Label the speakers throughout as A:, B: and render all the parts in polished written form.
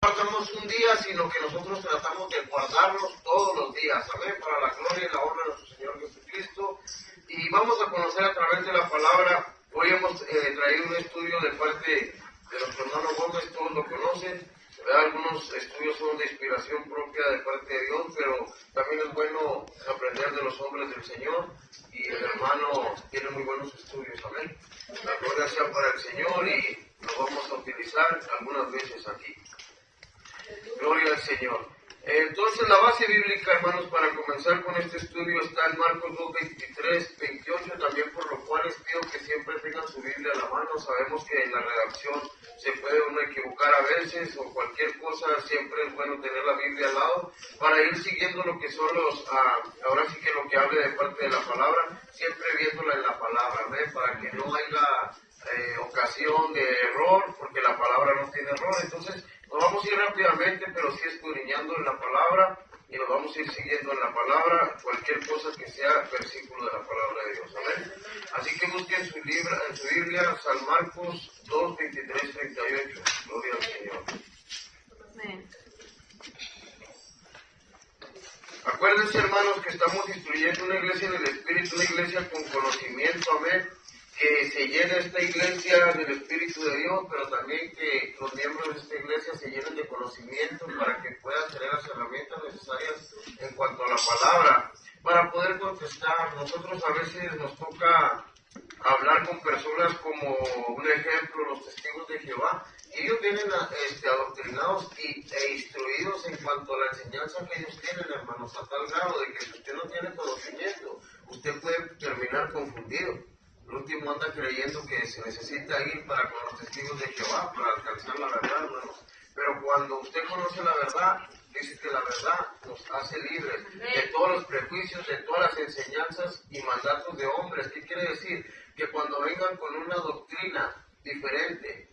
A: guardamos un día, sino que nosotros tratamos de guardarlos todos los días, amén, para la gloria y la honra de nuestro Señor Jesucristo. Y vamos a conocer a través de la palabra. Hoy hemos traído un estudio de parte de nuestro hermano Gómez, todos lo conocen. Algunos estudios son de inspiración propia de parte de Dios, pero también es bueno aprender de los hombres del Señor, y el hermano tiene muy buenos estudios, amén. La gloria sea para el Señor y lo vamos a utilizar algunas veces aquí. Gloria al Señor. Entonces la base bíblica, hermanos, para comenzar con este estudio está en Marcos 2, 23, 28, también por lo cual les pido que siempre tengan su Biblia a la mano. Sabemos que en la redacción se puede uno equivocar a veces o cualquier cosa, siempre es bueno tener la Biblia al lado para ir siguiendo lo que son los, ahora sí que lo que hable de parte de la palabra, siempre viéndola en la palabra, ¿ves? Para que no haya ocasión de error, porque la palabra no tiene error. Entonces nos vamos a ir rápidamente, pero sí escudriñando en la palabra, y nos vamos a ir siguiendo en la palabra, cualquier cosa que sea versículo de la palabra de Dios, amén. Así que busquen en su Biblia, San Marcos 2, 23, 38, gloria al Señor. Amén. Acuérdense, hermanos, que estamos instruyendo una iglesia en el Espíritu, una iglesia con conocimiento, amén. Que se llene esta iglesia del Espíritu de Dios, pero también que los miembros de esta iglesia se llenen de conocimiento para que puedan tener las herramientas necesarias en cuanto a la palabra, para poder contestar. Nosotros a veces nos toca hablar con personas como, un ejemplo, los testigos de Jehová, y ellos vienen adoctrinados e instruidos en cuanto a la enseñanza que ellos tienen, hermanos, a tal grado de que si usted no tiene conocimiento, usted puede terminar confundido. El último anda creyendo que se necesita ir para con los testigos de Jehová para alcanzar la verdad, hermanos. Pero cuando usted conoce la verdad, dice que la verdad nos hace libres de todos los prejuicios, de todas las enseñanzas y mandatos de hombres. ¿Qué quiere decir? Que cuando vengan con una doctrina diferente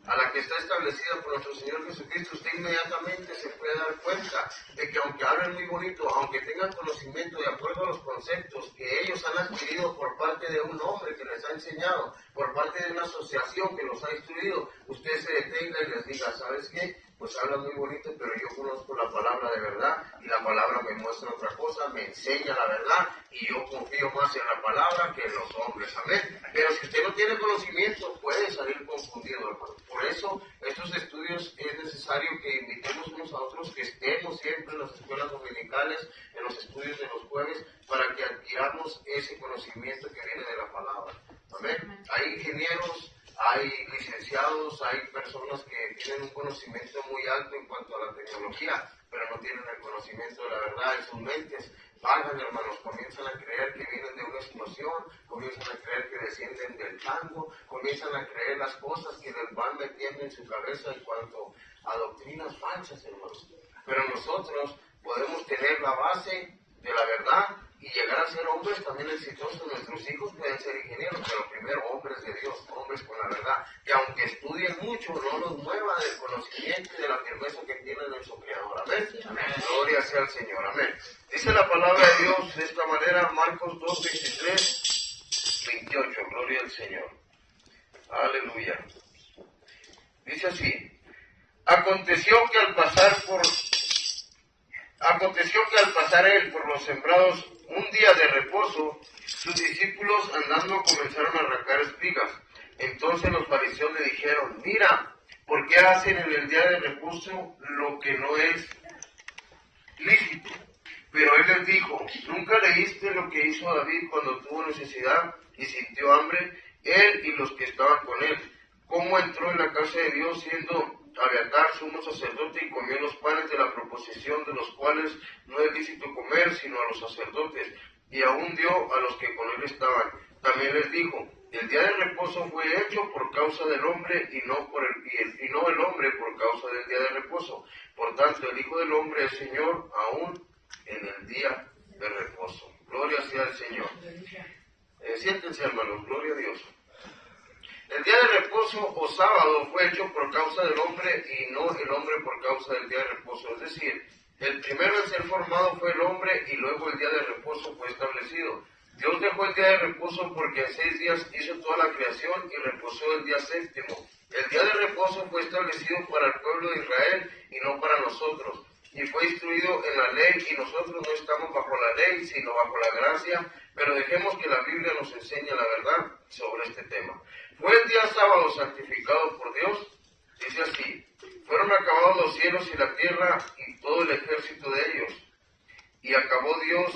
A: a la que está establecida por nuestro Señor Jesucristo, usted inmediatamente se puede dar cuenta de que aunque hablen muy bonito, aunque tengan conocimiento de acuerdo a los conceptos que ellos han adquirido por parte de un hombre que les ha enseñado, por parte de una asociación que los ha instruido, usted se detenga y les diga, ¿sabes qué? Pues hablan muy bonito, pero yo conozco la palabra de verdad, y la palabra me muestra otra cosa, me enseña la verdad, y yo confío más en la palabra que en los hombres, amén. Pero si usted no tiene conocimiento, puede salir confundido, hermano. Por eso, estos estudios es necesario que invitemos unos a otros, que estemos siempre en las escuelas dominicales, en los estudios de los jueves, para que adquiramos ese conocimiento que viene de la palabra, amén. Hay ingenieros, hay licenciados, hay personas que tienen un conocimiento muy alto en cuanto a la tecnología, pero no tienen el conocimiento de la verdad en sus mentes. Vagan, hermanos, comienzan a creer que vienen de una explosión, comienzan a creer que descienden del tango, comienzan a creer las cosas que les van metiendo en su cabeza en cuanto a doctrinas falsas, hermanos. Pero nosotros podemos tener la base de la verdad y llegar a ser hombres también exitosos. Nuestros hijos pueden ser ingenieros, pero primero hombres de Dios, hombres con la verdad, que aunque estudien mucho, no los mueva del conocimiento y de la firmeza que tienen en su Creador. Amén. Amén. Gloria sea al Señor. Amén. Dice la palabra de Dios de esta manera, Marcos 2, 23, 28. Gloria al Señor. Aleluya. Dice así: Aconteció que al pasar él por los sembrados un día de reposo, sus discípulos andando comenzaron a arrancar espigas. Entonces los fariseos le dijeron: mira, ¿por qué hacen en el día de reposo lo que no es lícito? Pero él les dijo: ¿nunca leíste lo que hizo David cuando tuvo necesidad y sintió hambre, él y los que estaban con él? ¿Cómo entró en la casa de Dios siendo Abiatar sumo sacerdote y comió los panes de la proposición, de los cuales no es lícito comer sino a los sacerdotes, y aún dio a los que con él estaban? También les dijo: el día de reposo fue hecho por causa del hombre y no el hombre por causa del día de reposo. Por tanto, el Hijo del Hombre es Señor aún en el día de reposo. Gloria sea al Señor. Siéntense, hermanos, gloria a Dios. El día de reposo o sábado fue hecho por causa del hombre y no el hombre por causa del día de reposo. Es decir, el primero en ser formado fue el hombre y luego el día de reposo fue establecido. Dios dejó el día de reposo porque en 6 días hizo toda la creación y reposó el día séptimo. El día de reposo fue establecido para el pueblo de Israel y no para nosotros. Y fue instruido en la ley y nosotros no estamos bajo la ley, sino bajo la gracia. Pero dejemos que la Biblia nos enseñe la verdad sobre este tema. Fue el día sábado santificado por Dios. Dice así: fueron acabados los cielos y la tierra y todo el ejército de ellos. Y acabó Dios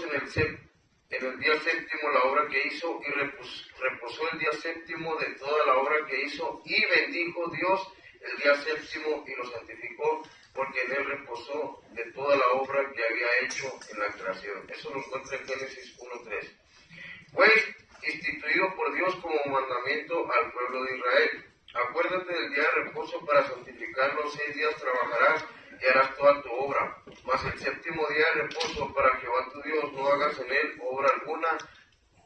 A: en el día séptimo la obra que hizo y reposó el día séptimo de toda la obra que hizo y bendijo Dios el día séptimo y lo santificó porque en él reposó de toda la obra que había hecho en la creación. Eso lo encuentra en Génesis 1:3. Fue instituido por Dios como mandamiento al pueblo de Israel. Acuérdate del día de reposo para santificarlo, 6 días trabajarás y harás toda tu obra. Mas el séptimo día de reposo para Jehová tu Dios, no hagas en él obra alguna,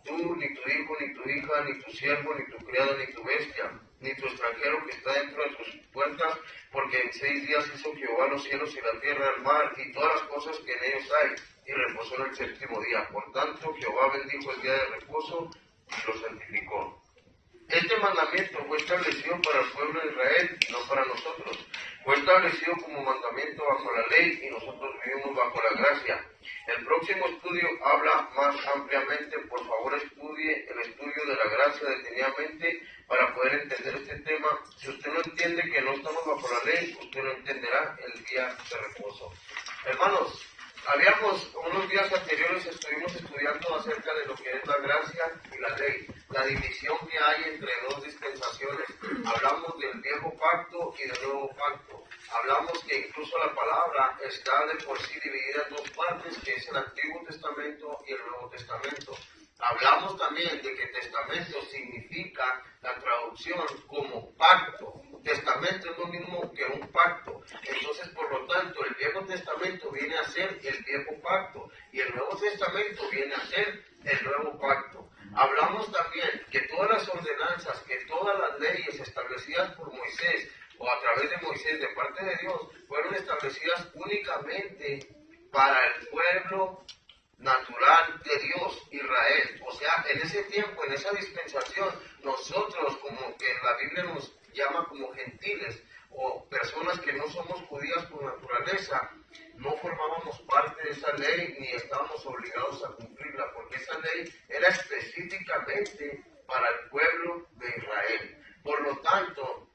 A: tú, ni tu hijo, ni tu hija, ni tu siervo, ni tu criado, ni tu bestia, ni tu extranjero que está dentro de tus puertas, porque en 6 días hizo Jehová los cielos y la tierra, el mar, y todas las cosas que en ellos hay, y reposó en el séptimo día. Por tanto, Jehová bendijo el día de reposo y lo santificó. Este mandamiento fue establecido para el pueblo de Israel, no para nosotros. Fue establecido como mandamiento bajo la ley y nosotros vivimos bajo la gracia. El próximo estudio habla más ampliamente. Por favor, estudie el estudio de la gracia detenidamente para poder entender este tema. Si usted no entiende que no estamos bajo la ley, usted no entenderá el día de reposo. Hermanos, unos días anteriores estuvimos estudiando acerca de lo que es la gracia y la ley, la división que hay entre dos dispensaciones. Hablamos del viejo pacto y del nuevo pacto. Hablamos que incluso la palabra está de por sí dividida en dos partes, que es el Antiguo Testamento y el Nuevo Testamento. Hablamos también de que testamento significa la traducción como pacto. Testamento es lo mismo que un pacto. Entonces, por lo tanto, el Viejo Testamento viene a ser el Viejo Pacto y el Nuevo Testamento viene a ser el Nuevo Pacto. Hablamos también que todas las ordenanzas, que todas las leyes establecidas por Moisés o a través de Moisés de parte de Dios, fueron establecidas únicamente para el pueblo natural de Dios, Israel. O sea, en ese tiempo, en esa dispensación, nosotros, como que la Biblia nos llama como gentiles o personas que no somos judías por naturaleza, no formábamos parte de esa ley ni estábamos obligados a cumplirla, porque esa ley era específicamente para el pueblo de Israel. Por lo tanto,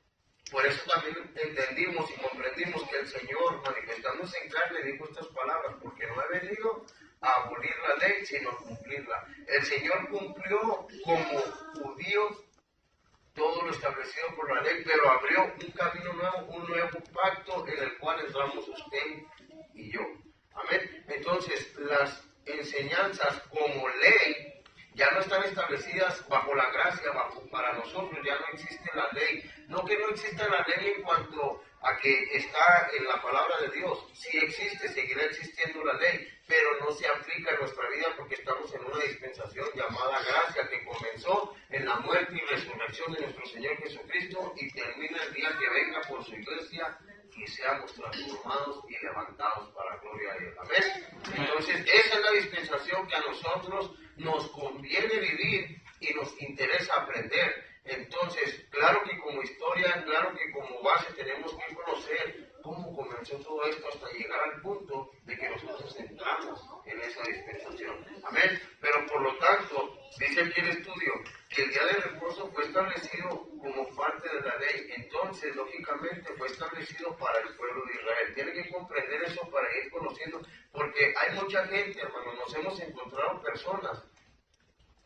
A: por eso también entendimos y comprendimos que el Señor, manifestándose en carne, dijo estas palabras: porque no he venido a abolir la ley, sino a cumplirla. El Señor cumplió como judío todo lo establecido por la ley, pero abrió un camino nuevo, un nuevo pacto en el cual entramos usted y yo. Amén. Entonces, las enseñanzas como ley ya no están establecidas bajo la gracia, para nosotros ya no existe la ley. No que no exista la ley en cuanto a que está en la palabra de Dios. Sí existe, seguirá existiendo la ley, pero no se aplica en nuestra vida porque estamos en una dispensación llamada gracia que comenzó en la muerte y resurrección de nuestro Señor Jesucristo y termina el día que venga por su iglesia y seamos transformados y levantados para la gloria de Dios. Amén. Entonces, esa es la dispensación que a nosotros nos conviene vivir y nos interesa aprender. Entonces, claro que como historia, claro que como base tenemos que conocer cómo comenzó todo esto hasta llegar al punto de que nosotros entramos en esa dispensación. Amén. Pero por lo tanto, dice aquí el estudio, que el día de reposo fue establecido como parte de la ley. Entonces, lógicamente, fue establecido para el pueblo de Israel. Tiene que comprender eso para ir conociendo, porque hay mucha gente, hermano, nos hemos encontrado personas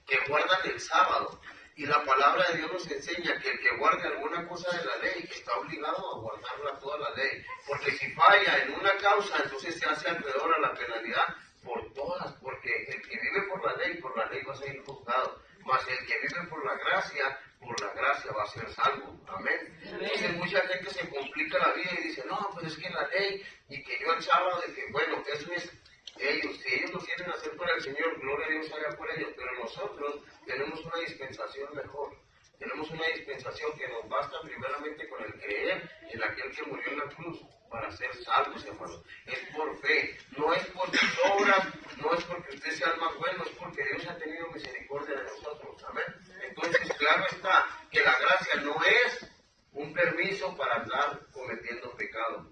A: que guardan el sábado. Y la palabra de Dios nos enseña que el que guarde alguna cosa de la ley está obligado a guardarla toda la ley. Porque si falla en una causa, entonces se hace acreedor a la penalidad por todas. Porque el que vive por la ley va a ser juzgado. Mas el que vive por la gracia va a ser salvo. Amén. Entonces mucha gente se complica la vida y dice, no, pues es que la ley, y que yo el sábado, de que bueno, eso es ellos, si ellos lo quieren hacer para el Señor, gloria a Dios haga por ellos, pero nosotros tenemos una dispensación mejor. Tenemos una dispensación que nos basta primeramente con el creer en aquel que murió en la cruz para ser salvos, hermanos. Es por fe, no es por tus obras, no es porque usted sea el más bueno, es porque Dios ha tenido misericordia de nosotros. Amén. Entonces, claro está que la gracia no es un permiso para andar cometiendo pecado.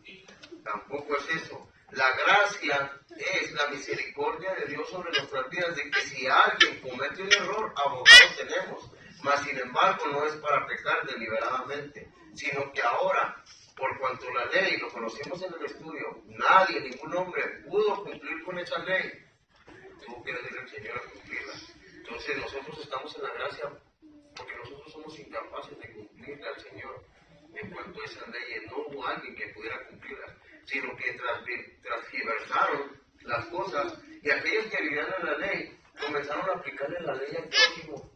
A: Tampoco es eso. La gracia es la misericordia de Dios sobre nuestras vidas, de que si alguien comete un error, abogado tenemos. Mas, sin embargo, no es para pecar deliberadamente, sino que ahora, por cuanto la ley, lo conocimos en el estudio, nadie, ningún hombre pudo cumplir con esa ley, tuvo que decirle al Señor a cumplirla. Entonces nosotros estamos en la gracia porque nosotros somos incapaces de cumplirle al Señor. En cuanto a esas leyes, no hubo alguien que pudiera cumplirlas, sino que transgiversaron las cosas, y aquellos que vivían en la ley comenzaron a aplicarle la ley al prójimo.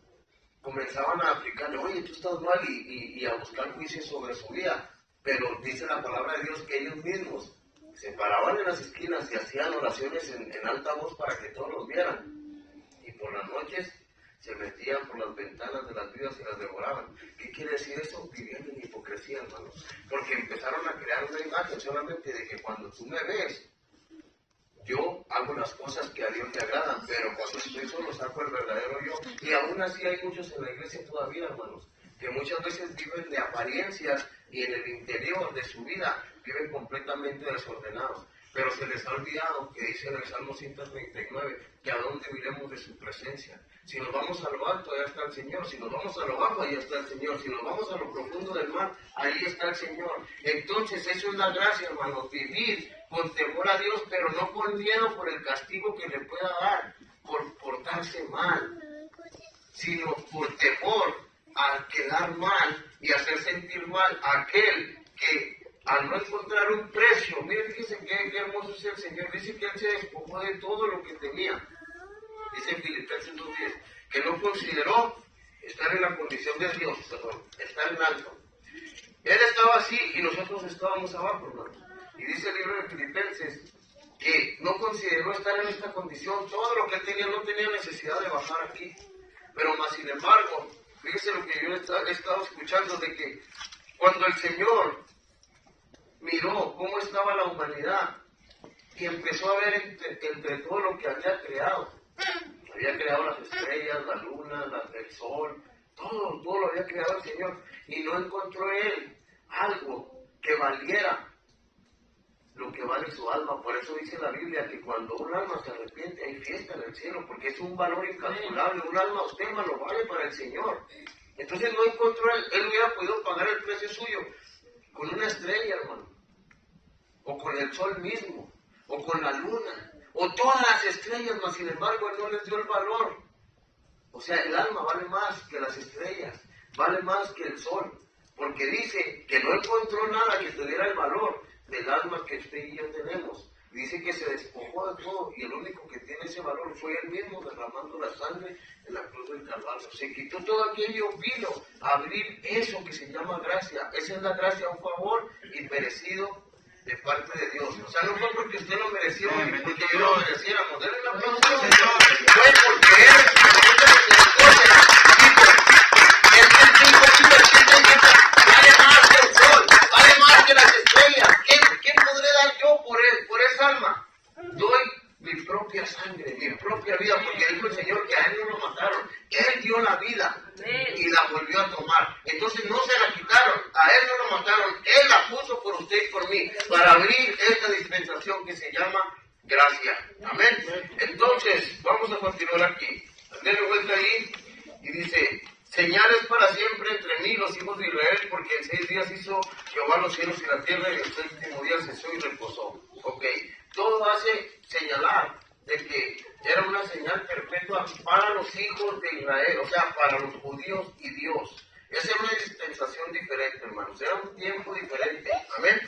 A: Comenzaban a aplicarle, oye, tú estás mal, y a buscar juicios sobre su vida. Pero dice la palabra de Dios que ellos mismos se paraban en las esquinas y hacían oraciones en alta voz para que todos los vieran. Y por las noches se metían por las ventanas de las vidas y las devoraban. ¿Qué quiere decir eso? Vivían en hipocresía, hermanos. Porque empezaron a crear una imagen solamente de que cuando tú me ves, yo hago las cosas que a Dios le agradan, pero cuando estoy solo saco el verdadero yo. Y aún así hay muchos en la iglesia todavía, hermanos, que muchas veces viven de apariencias y en el interior de su vida viven completamente desordenados. Pero se les ha olvidado que dice en el Salmo 139 que a dónde iremos de su presencia. Si nos vamos a lo alto, allá está el Señor. Si nos vamos a lo bajo, allá está el Señor. Si nos vamos a lo profundo del mar, ahí está el Señor. Entonces, eso es la gracia, hermanos, vivir con temor a Dios, pero no con miedo por el castigo que le pueda dar, por portarse mal, sino por temor a quedar mal y hacer sentir mal a aquel que al no encontrar un precio, miren, fíjense qué hermoso es el Señor, dice que Él se despojó de todo lo que tenía, dice en Filipenses 2:10, que no consideró estar en la condición de Dios, estar en alto. Él estaba así y nosotros estábamos abajo, hermanos. Y dice el libro de Filipenses que no consideró estar en esta condición, todo lo que él tenía no tenía necesidad de bajar aquí. Pero más sin embargo, fíjense lo que yo he estado escuchando, de que cuando el Señor miró cómo estaba la humanidad y empezó a ver entre todo lo que había creado las estrellas, la luna, el sol, todo lo había creado el Señor, y no encontró él algo que valiera lo que vale su alma. Por eso dice la Biblia que cuando un alma se arrepiente hay fiesta en el cielo, porque es un valor incalculable. Un alma usted más lo vale para el Señor. Entonces no encontró él hubiera podido pagar el precio suyo con una estrella, hermano, o con el sol mismo, o con la luna, o todas las estrellas, mas sin embargo él no les dio el valor. O sea, el alma vale más que las estrellas, vale más que el sol, porque dice que no encontró nada que tuviera el valor del alma que usted y yo tenemos. Dice que se despojó de todo, y el único que tiene ese valor fue él mismo, derramando la sangre en la cruz del Calvario. Se quitó todo aquello, vino a abrir eso que se llama gracia. Esa es la gracia, un favor inmerecido de parte de Dios. O sea, no fue porque usted lo mereció, ni porque yo lo mereciéramos. Denle un aplauso al Señor. Fue porque él vale más que el sol, vale más que las estrellas. ¿Qué podré dar yo por esa alma? Doy mi propia sangre, mi propia vida, porque dijo el Señor que a él no lo mataron. Él dio la vida y la volvió a tomar. Entonces no se la quitaron, a él no lo mataron, él la puso por usted y por mí, para abrir esta dispensación que se llama gracia. Amén. Entonces, vamos a continuar aquí. Denle vuelta ahí y dice: señales para siempre entre mí y los hijos de Israel, porque en 6 días hizo Jehová los cielos y la tierra, y el 7º día cesó y reposó. Ok, todo hace señalar de que era una señal perpetua para los hijos de Israel, o sea, para los judíos y Dios. Esa era una dispensación diferente, hermanos, era un tiempo diferente. Amén.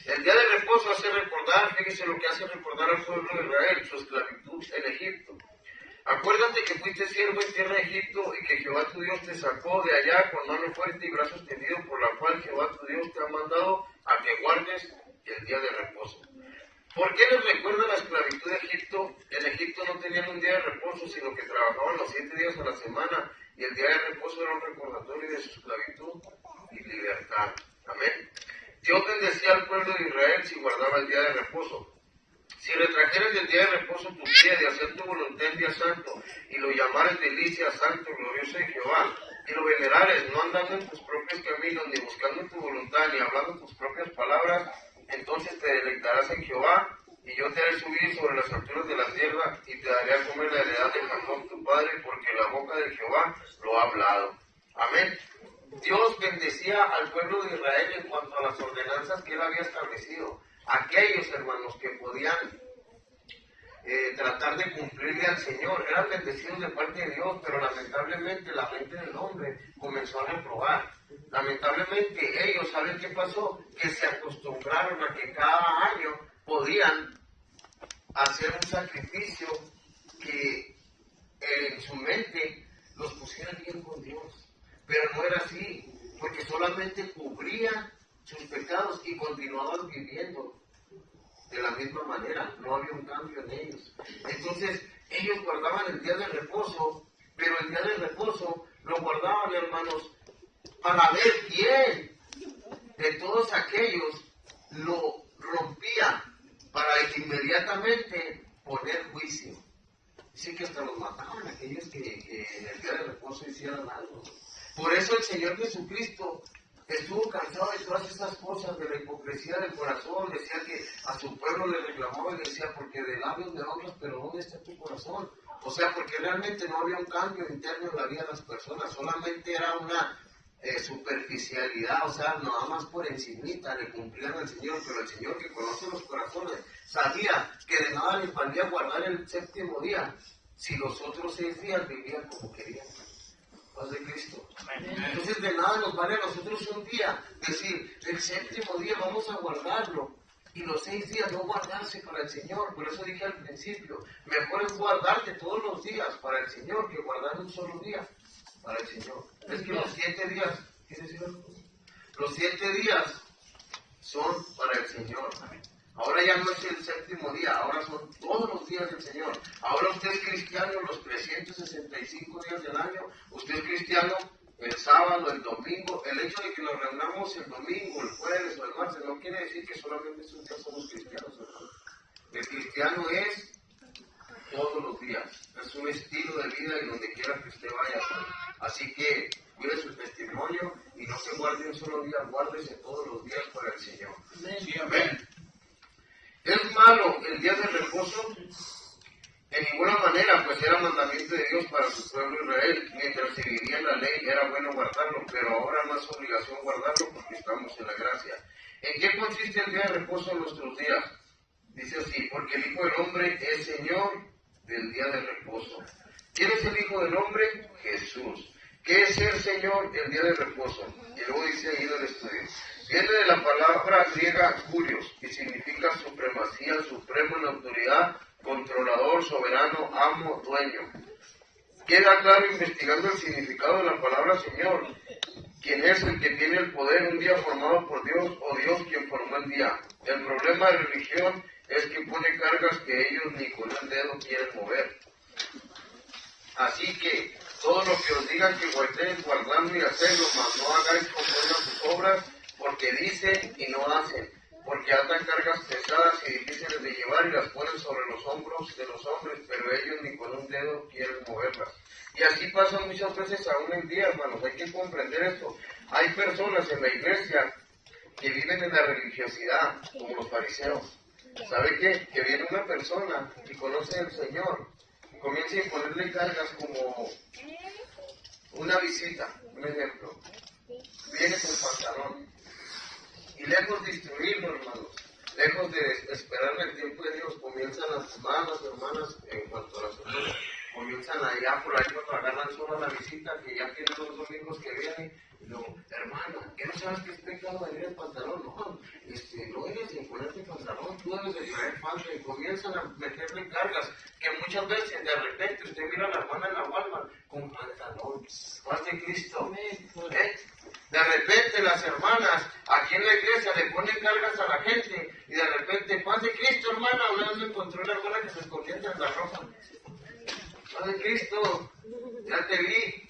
A: El día de reposo hace recordar, fíjese lo que hace recordar al pueblo de Israel, su esclavitud en Egipto. Acuérdate que fuiste siervo en tierra de Egipto, y que Jehová tu Dios te sacó de allá con mano fuerte y brazo extendido, por la cual Jehová tu Dios te ha mandado a que guardes el día de reposo. ¿Por qué les recuerda la esclavitud de Egipto? En Egipto no tenían un día de reposo, sino que trabajaban los 7 días a la semana, y el día de reposo era un recordatorio de su esclavitud y libertad. Amén. Dios bendecía al pueblo de Israel si guardaba el día de reposo. Si retrajeres del día de reposo tu pie de hacer tu voluntad en día santo, y lo llamares delicia, santo, glorioso de Jehová, y lo venerares, no andando en tus propios caminos, ni buscando tu voluntad, ni hablando tus propias palabras, entonces te deleitarás en Jehová, y yo te haré subir sobre las alturas de la tierra, y te daré a comer la heredad de Jacob tu padre, porque la boca de Jehová lo ha hablado. Amén. Dios bendecía al pueblo de Israel en cuanto a las ordenanzas que él había establecido. Aquellos hermanos que podían tratar de cumplirle al Señor eran bendecidos de parte de Dios, pero lamentablemente la mente del hombre comenzó a reprobar. Lamentablemente ellos, ¿saben qué pasó? Que se acostumbraron a que cada año podían hacer un sacrificio que en su mente los pusiera bien con Dios. Pero no era así, porque solamente cubrían sus pecados y continuaban viviendo de la misma manera, no había un cambio en ellos. Entonces, ellos guardaban el día de reposo, pero el día de reposo lo guardaban, hermanos, para ver quién de todos aquellos lo rompía, para inmediatamente poner juicio. Dice que hasta los mataban aquellos que en el día de reposo hicieran algo. Por eso el Señor Jesucristo estuvo cansado de todas estas cosas, de la hipocresía del corazón. Decía que a su pueblo le reclamaba y le decía, porque de labios me honras, pero ¿dónde está tu corazón? O sea, porque realmente no había un cambio interno en la vida de las personas, solamente era una superficialidad, o sea, nada más por encimita le cumplían al Señor, pero el Señor que conoce los corazones sabía que de nada les valía guardar el séptimo día si los otros 6 días vivían como querían. Paz de Cristo. Entonces de nada nos vale a nosotros un día decir, el séptimo día vamos a guardarlo y los 6 días no guardarse para el Señor. Por eso dije al principio, mejor es guardarte todos los días para el Señor que guardar un solo día para el Señor. Es que los 7 días, ¿qué decir? Los 7 días son para el Señor. Ahora ya no es el séptimo día, ahora son todos los días del Señor. Ahora usted es cristiano los 365 días del año. Usted es cristiano el sábado, el domingo. El hecho de que nos reunamos el domingo, el jueves o el martes no quiere decir que solamente esos días somos cristianos, hermano. El cristiano es todos los días. Es un estilo de vida y donde quiera que usted vaya. Así que cuide su testimonio y no se guarde un solo día, guárdese todos los días para el Señor. Sí, amén. ¿Es malo el día de reposo? En ninguna manera, pues era mandamiento de Dios para su pueblo Israel. Mientras se vivía en la ley, era bueno guardarlo, pero ahora no es obligación guardarlo porque estamos en la gracia. ¿En qué consiste el día de reposo en nuestros días? Dice así, porque el Hijo del Hombre es Señor del día de reposo. ¿Quién es el Hijo del Hombre? Jesús. ¿Qué es ser Señor el día de reposo? Y luego dice ahí en el estudio. Viene de la palabra griega curios, que significa supremacía, supremo en autoridad, controlador, soberano, amo, dueño. Queda claro investigando el significado de la palabra Señor, quien es el que tiene el poder, un día formado por Dios o Dios quien formó el día. El problema de religión es que pone cargas que ellos ni con un dedo quieren mover. Así que todo lo que os digan que guardéis, guardando y hacedlo, mas no hagáis conforme a sus obras, porque dicen y no hacen, porque atan cargas pesadas y difíciles de llevar y las ponen sobre los hombros de los hombres, pero ellos ni con un dedo quieren moverlas. Y así pasa muchas veces aún en día, hermanos, hay que comprender esto. Hay personas en la iglesia que viven en la religiosidad, como los fariseos. ¿Sabe qué? Que viene una persona y conoce al Señor y comienza a ponerle cargas como una visita, un ejemplo. Viene con pantalón. Y lejos de instruirlo, hermanos, lejos de esperar el tiempo de Dios, comienzan las hermanas, en cuanto a las otras, comienzan allá por ahí cuando agarran solo la visita, que ya tienen los domingos que vienen, y luego, hermana, ¿qué no sabes que es pecado venir en pantalón? No, no debes de ponerte pantalón, tú debes de traer falda, y comienzan a meterle cargas, que muchas veces de repente usted mira a la hermana en la Walmart con pantalón, paz de Cristo, De repente las hermanas aquí en la iglesia le ponen cargas a la gente y de repente, paz de Cristo, hermana, una vez me encontré una hermana que se escondía en la ropa. Paz de Cristo, ya te vi.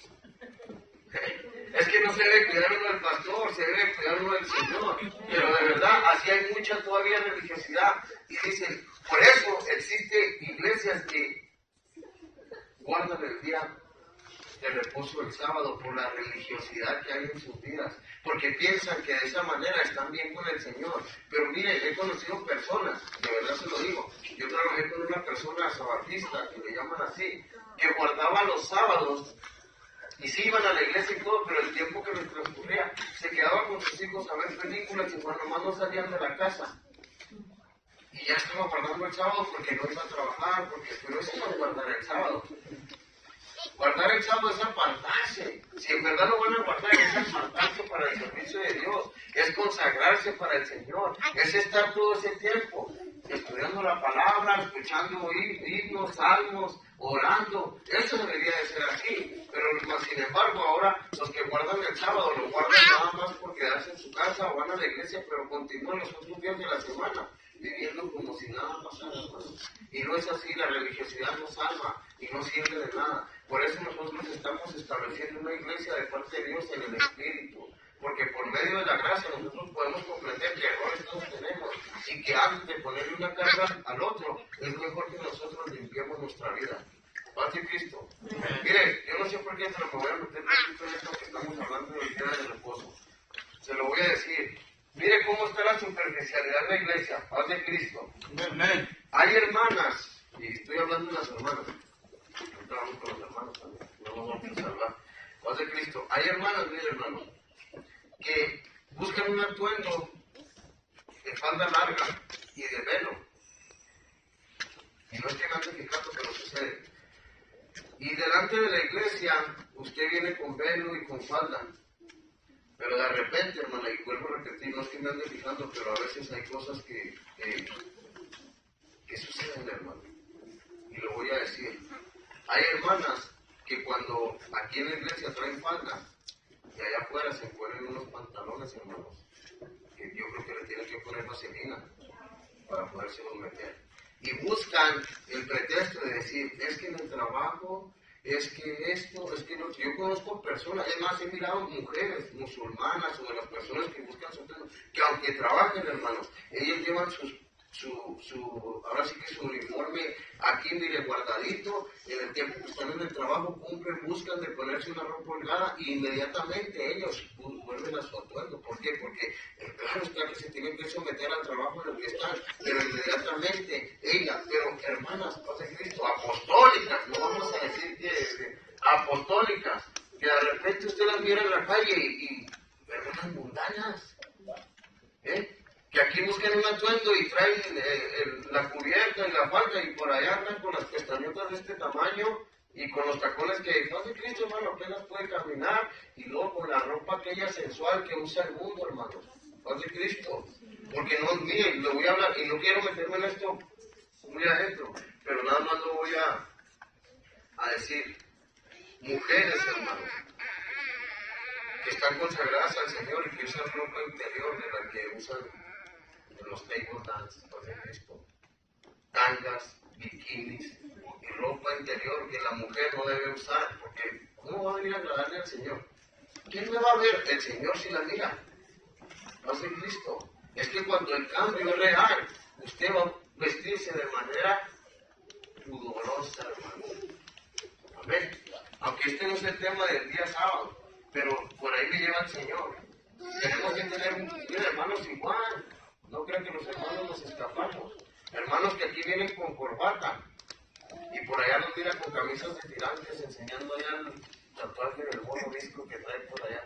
A: Es que no se debe cuidar uno del pastor, se debe cuidar uno del Señor. Pero de verdad, así hay mucha todavía religiosidad. Y dicen, por eso existen iglesias que guardan el día de reposo el sábado por la religiosidad que hay en sus vidas, porque piensan que de esa manera están bien con el Señor. Pero mire, he conocido personas, de verdad se lo digo, yo trabajé con una persona sabatista, que le llaman así, que guardaba los sábados y sí iban a la iglesia y todo, pero el tiempo que les transcurría se quedaba con sus hijos a ver películas y cuando más no salían de la casa. Y ya estaba guardando el sábado porque no iba a trabajar, pero eso no es guardar el sábado. Guardar el sábado es apartarse. Si en verdad lo van a guardar, es apartarse para el servicio de Dios. Es consagrarse para el Señor. Es estar todo ese tiempo estudiando la palabra, escuchando himnos, salmos, orando. Eso debería de ser así. Pero sin embargo, ahora los que guardan el sábado lo guardan nada más por quedarse en su casa o van a la iglesia, pero continúan los otros días de la semana viviendo como si nada pasara, hermano. Y no es así, la religiosidad no salva y no sirve de nada. Por eso nosotros estamos estableciendo una iglesia de parte de Dios en el Espíritu, porque por medio de la gracia nosotros podemos comprender que errores todos tenemos y que antes de ponerle una carga al otro, es mejor que nosotros limpiemos nuestra vida. Paz y Cristo. Mire, yo no sé por qué, pero me voy a meter en esto que estamos hablando del día del reposo. Se lo voy a decir. Mire cómo está la superficialidad de la iglesia. Paz de Cristo.
B: Amén.
A: Hay hermanas, y estoy hablando de las hermanas. Ahorita vamos con los hermanos también. No vamos a salvar. Paz de Cristo. Hay hermanas, mire hermano, que buscan un atuendo de falda larga y de velo. Y no es que me ande fijando, pero sucede. Y delante de la iglesia, usted viene con velo y con falda. Pero de repente, hermana, y vuelvo a repetir, no es que me ande fijando, pero a veces hay cosas que suceden, hermano. Y lo voy a decir. Hay hermanas que cuando aquí en la iglesia traen falda, y allá afuera se ponen unos pantalones, hermanos, que yo creo que le tienen que poner vaselina para poderse meter. Y buscan el pretexto de decir, es que en el trabajo, es que esto, es que no. Yo conozco personas, es más, he mirado mujeres musulmanas o de las personas que buscan sostén, que aunque trabajen, hermanos, ellos llevan ahora sí que su uniforme aquí, mire, guardadito, en el tiempo que están en el trabajo, cumplen, buscan de ponerse una ropa holgada y inmediatamente ellos vuelven a su atuendo. ¿Por qué? Porque claro está que se tienen que someter al trabajo en el que están, pero inmediatamente pero hermanas, paz de Cristo, apostólicas, no vamos a decir que apostólicas, que de repente usted las mira en la calle y hermanas mundanas, que aquí buscan un atuendo y traen la cubierta y la falda y por allá andan con las pestañotas de este tamaño y con los tacones que, paz de Cristo, hermano, apenas puede caminar, y luego con la ropa aquella sensual que usa el mundo, hermanos, paz de Cristo. Porque no, miren, lo voy a hablar y no quiero meterme en esto muy adentro, pero nada más lo voy a decir. Mujeres, hermanos, que están consagradas al Señor y que usan ropa interior de la que usan en los table dance, por ejemplo, tangas, bikinis y ropa interior que la mujer no debe usar, porque ¿cómo va a venir a agradarle al Señor? ¿Quién me va a ver? El Señor si la mira. No es Cristo. Es que cuando el cambio es real, usted va a vestirse de manera pudorosa, hermano. Amén. Aunque este no es el tema del día sábado, pero por ahí me lleva el Señor. Tenemos que tener hermanos igual. No crean que los hermanos nos escapamos. Hermanos que aquí vienen con corbata y por allá nos miran con camisas de tirantes enseñando allá el tatuaje del mono disco que trae por allá.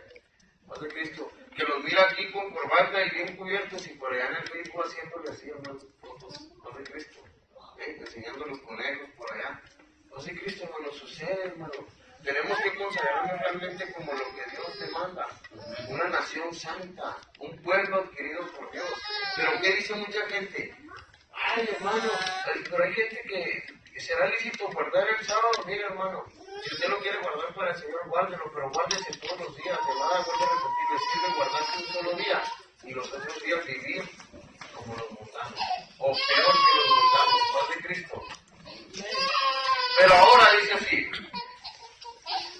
A: Paz de Cristo. Que los mira aquí con corbata y bien cubiertos y por allá en el Facebook haciéndole así, hermanos, fotos. Paz de Cristo. Enseñando los conejos por allá. Paz de Cristo, hermano, sucede, hermano. Tenemos que consagrarnos realmente como lo que Dios demanda. Una nación santa, un pueblo adquirido por Dios. Pero ¿qué dice mucha gente? Ay, hermano, pero hay gente que será lícito guardar el sábado. Mira, hermano, si usted lo quiere guardar para el Señor, guárdelo, pero guárdese todos los días. De nada vuelvo a repetir, le sirve guardarse un solo día y los otros días vivir como los mundanos, o peor que los mundanos. Paz de Cristo. Pero ahora dice así: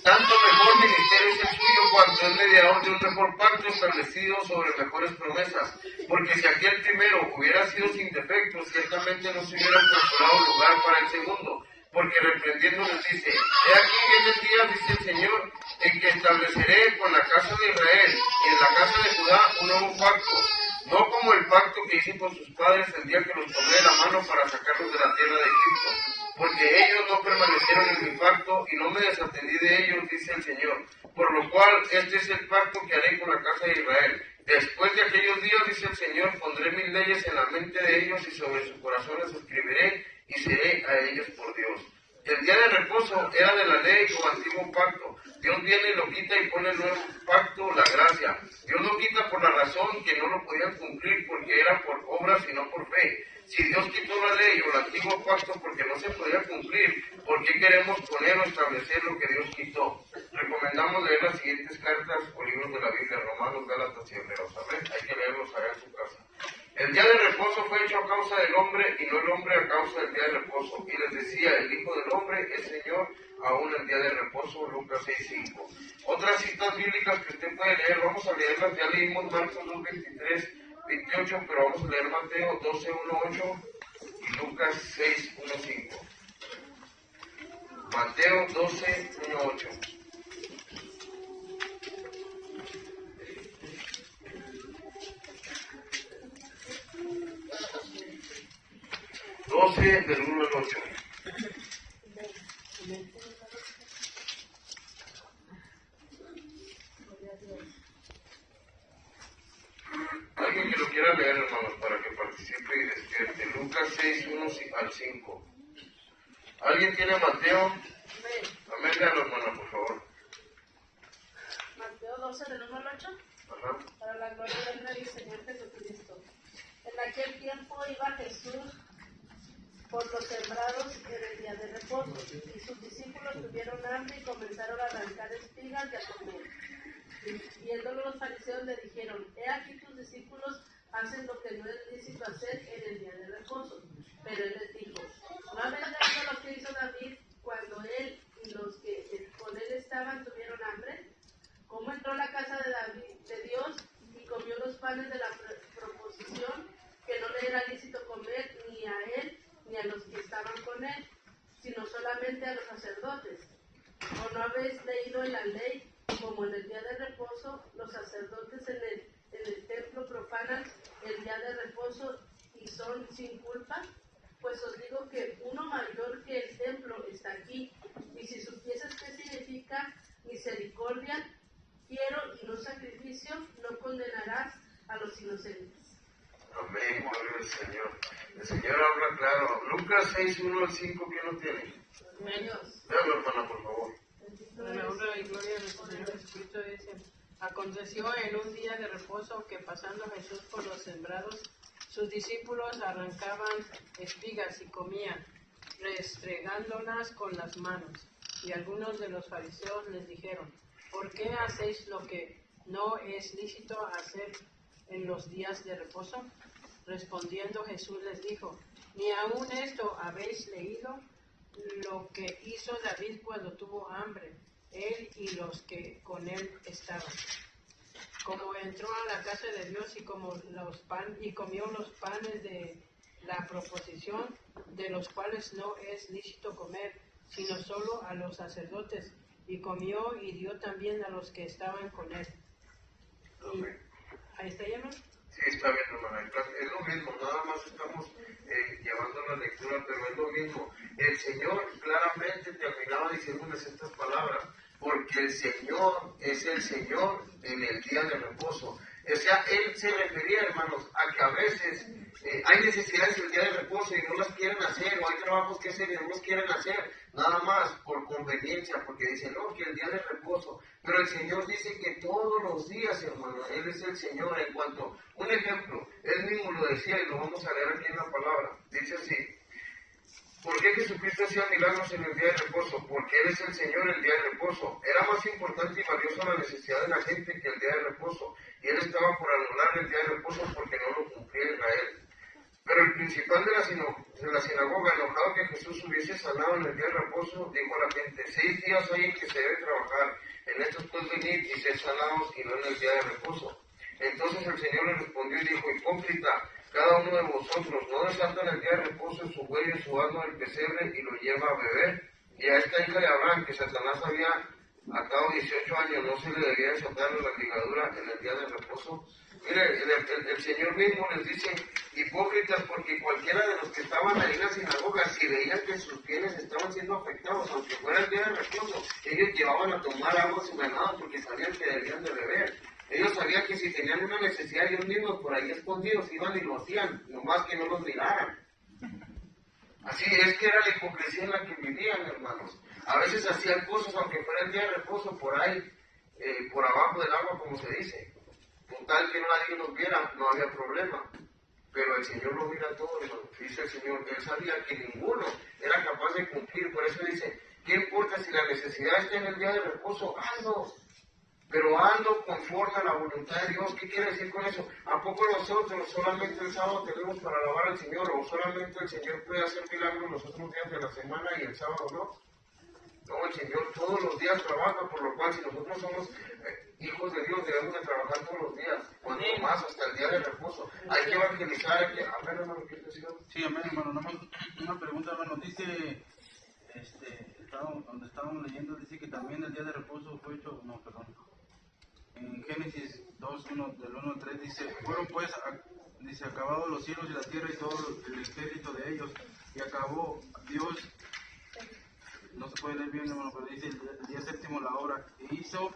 A: tanto mejor ministerio es el suyo cuanto es mediador de un mejor pacto establecido sobre mejores promesas, porque si aquel primero hubiera sido sin defecto, ciertamente no se hubiera procurado lugar para el segundo, porque reprendiendo les dice, he aquí vienen días, dice el Señor, en que estableceré con la casa de Israel y en la casa de Judá un nuevo pacto, no como el pacto que hice con sus padres el día que los tomé de la mano para sacarlos de la tierra de Egipto, porque ellos no permanecieron en mi pacto y no me desatendí de ellos, dice el Señor. Por lo cual, este es el pacto que haré con la casa de Israel. Después de aquellos días, dice el Señor, pondré mis leyes en la mente de ellos y sobre sus corazones escribiré y seré a ellos por Dios. El día de reposo era de la ley o antiguo pacto. Dios viene y lo quita y pone el nuevo pacto, la gracia. Dios lo quita por la razón que no lo podían cumplir porque era por obras y no por fe. Si Dios quitó la ley o el antiguo pacto porque no se podía cumplir, ¿por qué queremos poner o establecer lo que Dios quitó? Recomendamos leer las siguientes cartas o libros de la Biblia, Romanos, Gálatas y Hebreos. Amén. Hay que leerlos allá en su casa. El día de reposo fue hecho a causa del hombre y no el hombre a causa del día de reposo. Y les decía, el Hijo del Hombre es Señor aún el día de reposo, Lucas 6:5. Otras citas bíblicas que usted puede leer, vamos a leerlas, ya leímos Marcos 2:23-28, pero vamos a leer Mateo 12:1-8 y Lucas 6:1-5. Mateo 12:1-8. 12 del 1 al 8. Alguien que lo quiera leer, hermanos, para que participe y despierte. Lucas 6:1 al 5. ¿Alguien tiene Mateo? Amén, léalo, hermana, por favor.
B: Mateo 12 del 1 al 8.
A: Ajá.
B: Para la gloria del Rey y Señor Jesucristo. En aquel tiempo iba Jesús por los sembrados en el día de reposo, y sus discípulos tuvieron hambre y comenzaron a arrancar espigas y a comer. Viéndolo los fariseos le dijeron, he aquí tus discípulos hacen lo que no es lícito hacer en el día de reposo. Pero él les dijo, ¿no habéis leído lo que hizo David cuando él y los que con él estaban tuvieron hambre? ¿Cómo entró a la casa de David, de Dios, y comió los panes de la proposición, que no le era lícito comer ni a él ni a los que estaban con él, sino solamente a los sacerdotes? ¿O no habéis leído en la ley, como en el día de reposo, los sacerdotes en el templo profanan el día de reposo y son sin culpa? Pues os digo que uno mayor que el templo está aquí, y si supieses qué significa misericordia, quiero y no sacrificio, no condenarás a los inocentes.
A: Amén, gloria al Señor. El Señor habla claro. Lucas 6:1 al 5, ¿quién lo tiene?
B: Dios.
A: Léalo, hermana, por favor.
C: En la honra y gloria de nuestro Señor Jesucristo dice, aconteció en un día de reposo que pasando Jesús por los sembrados, sus discípulos arrancaban espigas y comían, restregándolas con las manos. Y algunos de los fariseos les dijeron, ¿por qué hacéis lo que no es lícito hacer en los días de reposo? Respondiendo Jesús les dijo, ¿ni aun esto habéis leído? Lo que hizo David cuando tuvo hambre, él y los que con él estaban. Como entró a la casa de Dios y comió los panes de la proposición, de los cuales no es lícito comer, sino solo a los sacerdotes, y comió y dio también a los que estaban con él. Y, ¿ahí está ya, no?
A: Sí, está bien, hermana. Es lo mismo, nada más estamos llevando la lectura, pero es lo mismo. El Señor claramente terminaba diciéndoles estas palabras, porque el Señor es el Señor en el día de reposo. O sea, Él se refería, hermanos, a que a veces hay necesidades en el día de reposo y no las quieren hacer, o hay trabajos que hacer y no los quieren hacer, nada más por conveniencia, porque dicen, no, que el día de reposo. Pero el Señor dice que todos los días, hermano, Él es el Señor. En cuanto, un ejemplo, Él mismo lo decía y lo vamos a leer aquí en la palabra. Dice así, ¿por qué Jesucristo hacía milagros en el día de reposo? Porque Él es el Señor el día de reposo. Era más importante y valiosa la necesidad de la gente que el día de reposo. Y Él estaba por anular el día de reposo porque no lo cumplía Israel. Pero el principal de la sinagoga, enojado que Jesús hubiese sanado en el día de reposo, dijo a la gente: 6 días hay en que se debe trabajar, en estos puedes venir y ser sanados, y no en el día de reposo. Entonces el Señor le respondió y dijo: hipócrita, cada uno de vosotros no desata en el día de reposo su buey y su asno del pesebre y lo lleva a beber. Y a esta hija de Abraham, que Satanás había atado 18 años, no se le debía desatar la ligadura en el día de reposo. Mire, el Señor mismo les dice: hipócritas, porque cualquiera de los que estaban ahí en la sinagoga, si veían que sus pieles estaban siendo afectados, aunque fuera el día de reposo, ellos llevaban a tomar agua sin ganado porque sabían que debían de beber. Ellos sabían que si tenían una necesidad, ellos mismos por ahí escondidos iban y lo hacían, nomás que no los miraran. Así es que era la hipocresía en la que vivían, hermanos. A veces hacían cosas, aunque fuera el día de reposo, por ahí, por abajo del agua, como se dice. Con tal que nadie los viera, no había problema. Pero el Señor lo mira todo, hermano. Dice el Señor, Él sabía que ninguno era capaz de cumplir. Por eso dice: ¿qué importa si la necesidad está en el día de reposo? Hazlo. Pero ando conforme a la voluntad de Dios. ¿Qué quiere decir con eso? ¿A poco nosotros solamente el sábado tenemos para alabar al Señor? ¿O solamente el Señor puede hacer milagros los otros días de la semana y el sábado no? No, el Señor todos los días trabaja, por lo cual si nosotros somos hijos de Dios debemos de trabajar todos los días, cuando más hasta el día de reposo. Hay que evangelizar, hay que... A ver, hermano, ¿qué decir?
D: Sí, amén, hermano. Nomás una pregunta, hermano. Dice, donde estábamos leyendo, dice que también el día de reposo fue hecho, no, perdón. En Génesis 2, del 1 al 3 dice: fueron pues, dice, acabados los cielos y la tierra y todo el ejército de ellos, y acabó Dios, no se puede leer bien, hermano, pero dice el día séptimo la obra que hizo,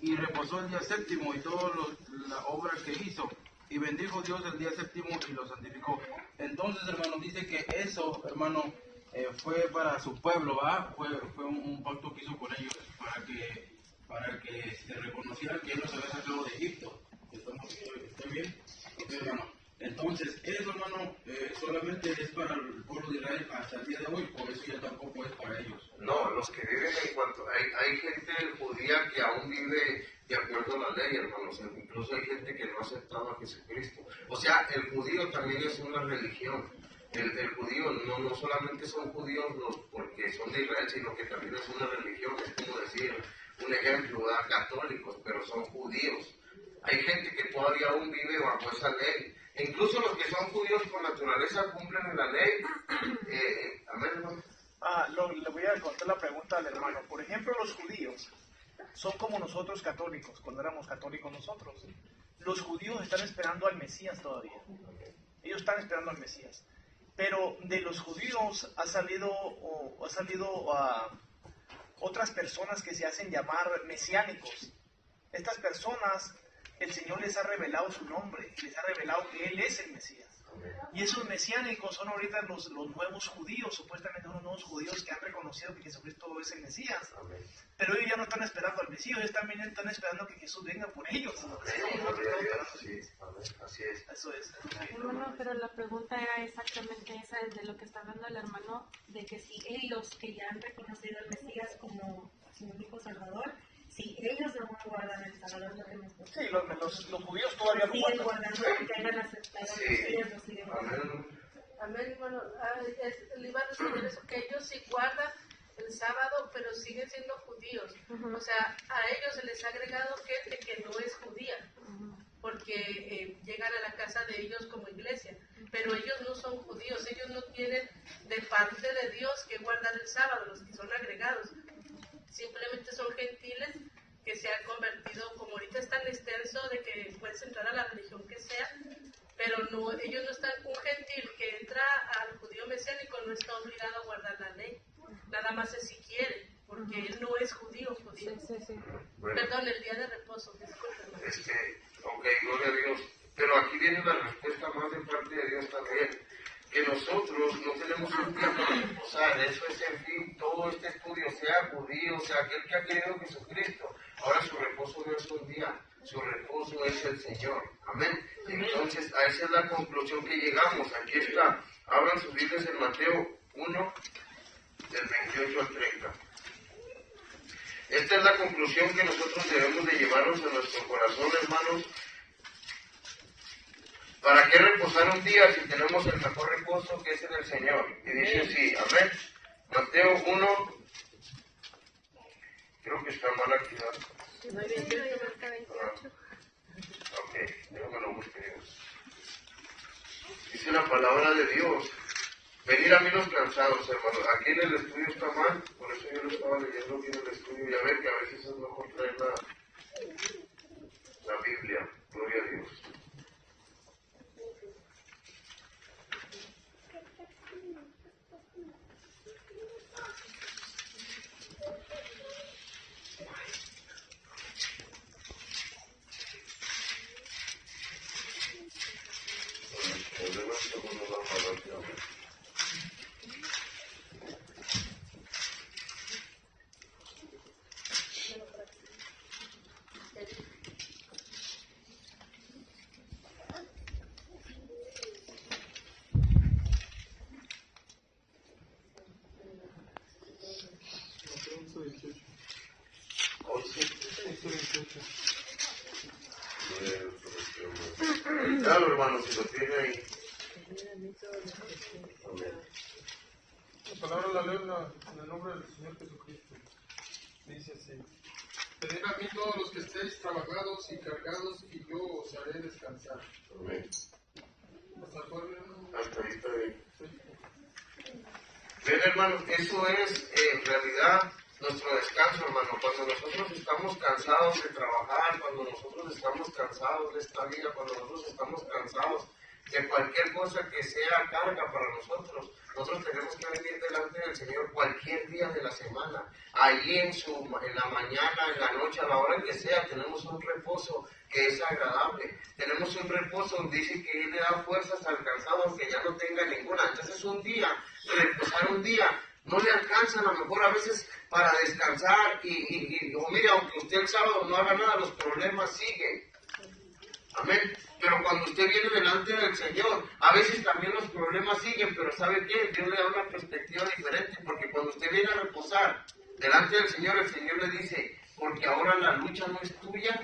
D: y reposó el día séptimo y toda la obra que hizo, y bendijo Dios el día séptimo y lo santificó. Entonces, hermano, dice que eso, hermano, fue para su pueblo, ¿va? Fue un pacto que hizo con ellos, para que se reconociera que Él los había sacado de Egipto. ¿Está bien? Okay, hermano. Entonces, eso, hermano, solamente es para el pueblo de Israel hasta el día de hoy, por eso ya tampoco es para ellos.
A: No, los que viven en cuanto... Hay gente judía que aún vive de acuerdo a la ley, hermanos. Incluso hay gente que no ha aceptado a Jesucristo. O sea, el judío también es una religión. El judío no solamente son judíos porque son de Israel, sino que también es una religión. Es como decir, un ejemplo, católicos, pero son judíos. Hay gente que todavía aún vive bajo esa ley. E incluso los que son judíos por naturaleza cumplen la ley. Amén, hermano.
E: Le voy a contar la pregunta al hermano. Por ejemplo, los judíos son como nosotros católicos, cuando éramos católicos nosotros. Los judíos están esperando al Mesías todavía. Ellos están esperando al Mesías. Pero de los judíos ha salido otras personas que se hacen llamar mesiánicos. Estas personas, el Señor les ha revelado su nombre, les ha revelado que Él es el Mesías. Y esos mesiánicos son ahorita los nuevos judíos, supuestamente unos nuevos judíos que han reconocido que Jesucristo es el Mesías. Pero ellos ya no están esperando al Mesías, ellos también están esperando que Jesús venga por ellos.
A: Sí, así es.
E: Eso es.
F: Hermano, pero la pregunta era exactamente esa, de lo que está hablando el hermano, de que si ellos que ya han reconocido al Mesías como su hijo salvador, si ellos aún guardan el sábado, es lo que me gusta.
E: Sí, los judíos todavía no
F: siguen guardando, que hayan aceptado al Mesías, lo siguen guardando.
B: Amén, hermano. Le iba a decir eso, que ellos sí guardan el sábado, pero siguen siendo judíos. O sea, a ellos se les ha agregado gente que no es judía, porque llegan a la casa de ellos como iglesia, pero ellos no son judíos, ellos no tienen de parte de Dios que guardar el sábado, los que son agregados. Simplemente son gentiles que se han convertido, como ahorita es tan extenso de que puedes entrar a la religión que sea, pero no, ellos no están, un gentil que entra al judío mesiánico no está obligado a guardar la ley, nada más es si quiere, porque él no es judío.
F: Sí.
A: Bueno,
B: Perdón, el día de reposo, discúlpenme.
A: Ok, gloria a Dios. Pero aquí viene la respuesta más de parte de Dios también. Que nosotros no tenemos un día para reposar, eso es en fin, todo este estudio, sea judío, sea aquel que ha querido Jesucristo. Ahora su reposo no es un día, su reposo es el Señor. Amén. Entonces, a esa es la conclusión que llegamos. Aquí está, abran sus Biblias en Mateo 1, del 28 al 30. Esta es la conclusión que nosotros debemos de llevarnos a nuestro corazón, hermanos, ¿Para qué reposar un día si tenemos el mejor reposo que es en el Señor? Y dice así, amén. Mateo 1, creo que está mal aquí, ¿no? Ok, déjame lo busque. Dice la palabra de Dios, venir a mí los cansados, hermanos. Aquí en el estudio está mal, por eso yo lo estaba leyendo aquí en el estudio. Y a ver que a veces es mejor traer la Biblia. Gloria a Dios. Claro, hermano, si lo tiene ahí. Amén.
G: La palabra la leo en el nombre del Señor Jesucristo. Dice así: venid a mí todos los que estéis trabajados y cargados, y yo os haré descansar.
A: Amén.
G: ¿Hasta cuándo?
A: Hasta ahí está bien. Ven, hermanos, eso es en realidad nuestro descanso, hermano. Cuando nosotros estamos cansados de trabajar, cuando nosotros estamos cansados de esta vida, cuando nosotros estamos cansados de cualquier cosa que sea carga para nosotros tenemos que venir delante del Señor cualquier día de la semana. Allí en la mañana, en la noche, a la hora que sea, tenemos un reposo que es agradable. Tenemos un reposo donde dice que Él le da fuerzas al cansado aunque ya no tenga ninguna. Entonces un día, reposar un día, no le alcanza a lo mejor a veces para descansar o mire, aunque usted el sábado no haga nada, los problemas siguen. Amén. Pero cuando usted viene delante del Señor, a veces también los problemas siguen, pero ¿sabe qué? Dios le da una perspectiva diferente, porque cuando usted viene a reposar delante del Señor, el Señor le dice, porque ahora la lucha no es tuya,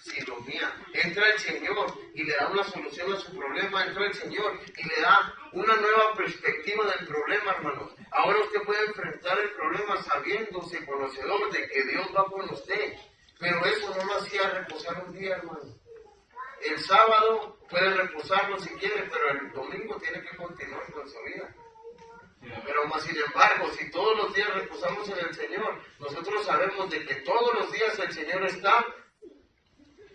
A: sino mía. Entra el Señor y le da una solución a su problema, entra el Señor y le da una nueva perspectiva del problema, hermanos. Ahora usted puede enfrentar el problema sabiéndose conocedor de que Dios va con usted, pero eso no lo hacía reposar un día, hermano. El sábado puede reposarlo si quiere, pero el domingo tiene que continuar con su vida. Pero más sin embargo, si todos los días reposamos en el Señor, nosotros sabemos de que todos los días el Señor está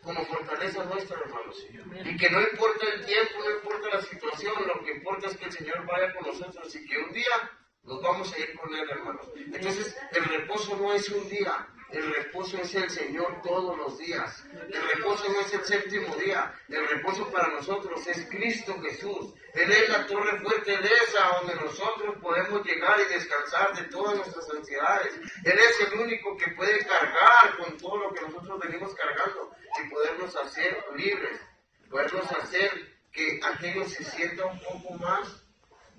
A: como fortaleza nuestra, hermanos. Y que no importa el tiempo, no importa la situación, lo que importa es que el Señor vaya con nosotros y que un día nos vamos a ir con Él, hermanos. Entonces, el reposo no es un día. El reposo es el Señor todos los días. El reposo no es el séptimo día. El reposo para nosotros es Cristo Jesús. Él es la torre fuerte, Él es a donde nosotros podemos llegar y descansar de todas nuestras ansiedades. Él es el único que puede cargar con todo lo que nosotros venimos cargando y podernos hacer libres. Podernos hacer que aquello se sienta un poco más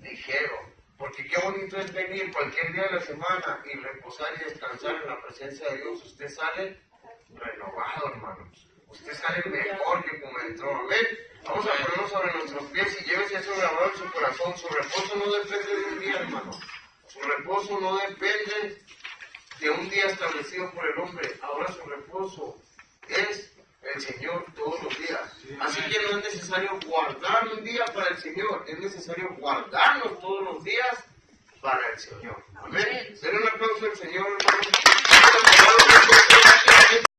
A: ligero. Porque qué bonito es venir cualquier día de la semana y reposar y descansar en la presencia de Dios. Usted sale renovado, hermanos. Usted sale mejor que como entró. Amén. Vamos a ponernos sobre nuestros pies y llévese eso grabado en su corazón. Su reposo no depende de un día, hermano. Su reposo no depende de un día establecido por el hombre. Ahora su reposo es el Señor todos los días. Así que no es necesario guardar un día para el Señor, es necesario guardarnos todos los días para el Señor. Amén. Den un aplauso al Señor, hermano.